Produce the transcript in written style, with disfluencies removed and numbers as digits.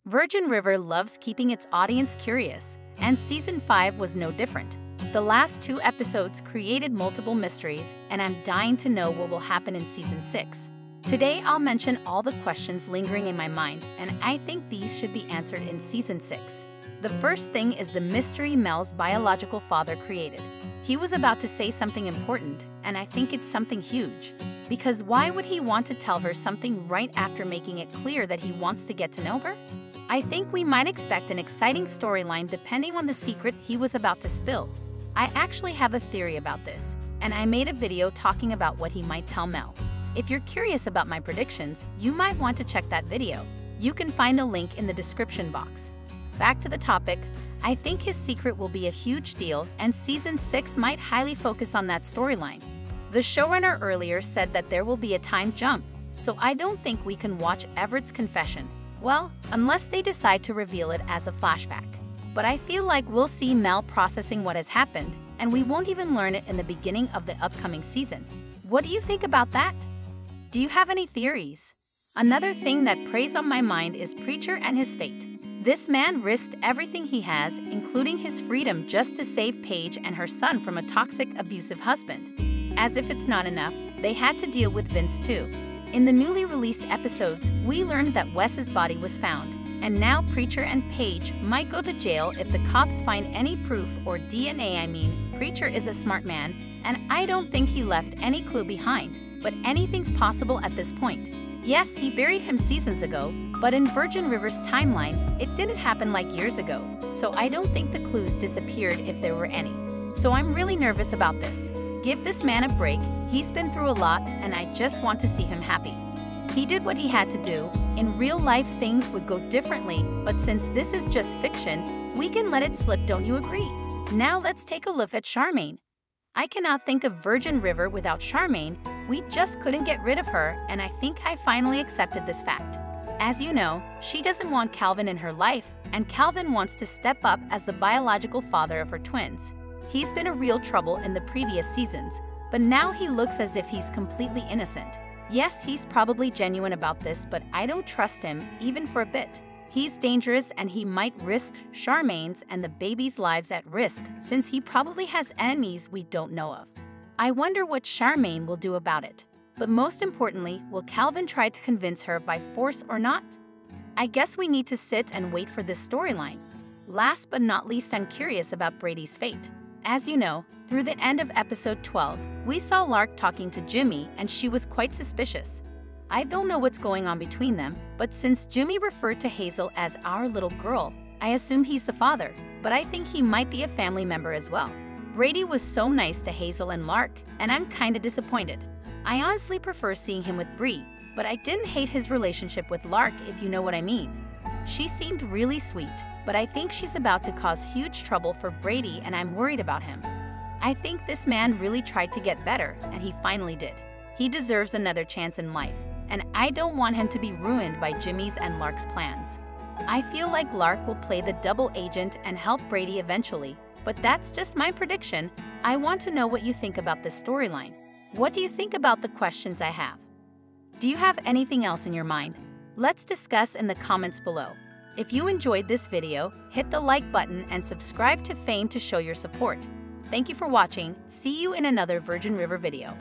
Virgin River loves keeping its audience curious, and Season 5 was no different. The last 2 episodes created multiple mysteries, and I'm dying to know what will happen in Season 6. Today, I'll mention all the questions lingering in my mind, and I think these should be answered in Season 6. The first thing is the mystery Mel's biological father created. He was about to say something important, and I think it's something huge. Because why would he want to tell her something right after making it clear that he wants to get to know her? I think we might expect an exciting storyline depending on the secret he was about to spill. I actually have a theory about this, and I made a video talking about what he might tell Mel. If you're curious about my predictions, you might want to check that video. You can find a link in the description box. Back to the topic, I think his secret will be a huge deal, and Season 6 might highly focus on that storyline. The showrunner earlier said that there will be a time jump, so I don't think we can watch Everett's confession. Well, unless they decide to reveal it as a flashback. But I feel like we'll see Mel processing what has happened, and we won't even learn it in the beginning of the upcoming season. What do you think about that? Do you have any theories? Another thing that preys on my mind is Preacher and his fate. This man risked everything he has, including his freedom, just to save Paige and her son from a toxic, abusive husband. As if it's not enough, they had to deal with Vince too. In the newly released episodes, we learned that Wes's body was found, and now Preacher and Paige might go to jail if the cops find any proof or DNA. I mean, Preacher is a smart man, and I don't think he left any clue behind, but anything's possible at this point. Yes, he buried him seasons ago, but in Virgin River's timeline, it didn't happen like years ago, so I don't think the clues disappeared if there were any. So I'm really nervous about this. Give this man a break, he's been through a lot, and I just want to see him happy. He did what he had to do. In real life, things would go differently, but since this is just fiction, we can let it slip, don't you agree? Now let's take a look at Charmaine. I cannot think of Virgin River without Charmaine. We just couldn't get rid of her, and I think I finally accepted this fact. As you know, she doesn't want Calvin in her life, and Calvin wants to step up as the biological father of her twins. He's been a real trouble in the previous seasons, but now he looks as if he's completely innocent. Yes, he's probably genuine about this, but I don't trust him, even for a bit. He's dangerous, and he might risk Charmaine's and the baby's lives at risk, since he probably has enemies we don't know of. I wonder what Charmaine will do about it. But most importantly, will Calvin try to convince her by force or not? I guess we need to sit and wait for this storyline. Last but not least, I'm curious about Bradys Fate. As you know, through the end of episode 12, we saw Lark talking to Jimmy, and she was quite suspicious. I don't know what's going on between them, but since Jimmy referred to Hazel as our little girl, I assume he's the father, but I think he might be a family member as well. Brady was so nice to Hazel and Lark, and I'm kinda disappointed. I honestly prefer seeing him with Bree, but I didn't hate his relationship with Lark, if you know what I mean. She seemed really sweet, but I think she's about to cause huge trouble for Brady, and I'm worried about him. I think this man really tried to get better, and he finally did. He deserves another chance in life, and I don't want him to be ruined by Jimmy's and Lark's plans. I feel like Lark will play the double agent and help Brady eventually, but that's just my prediction. I want to know what you think about this storyline. What do you think about the questions I have? Do you have anything else in your mind? Let's discuss in the comments below. If you enjoyed this video, hit the like button and subscribe to Fame to show your support. Thank you for watching. See you in another Virgin River video.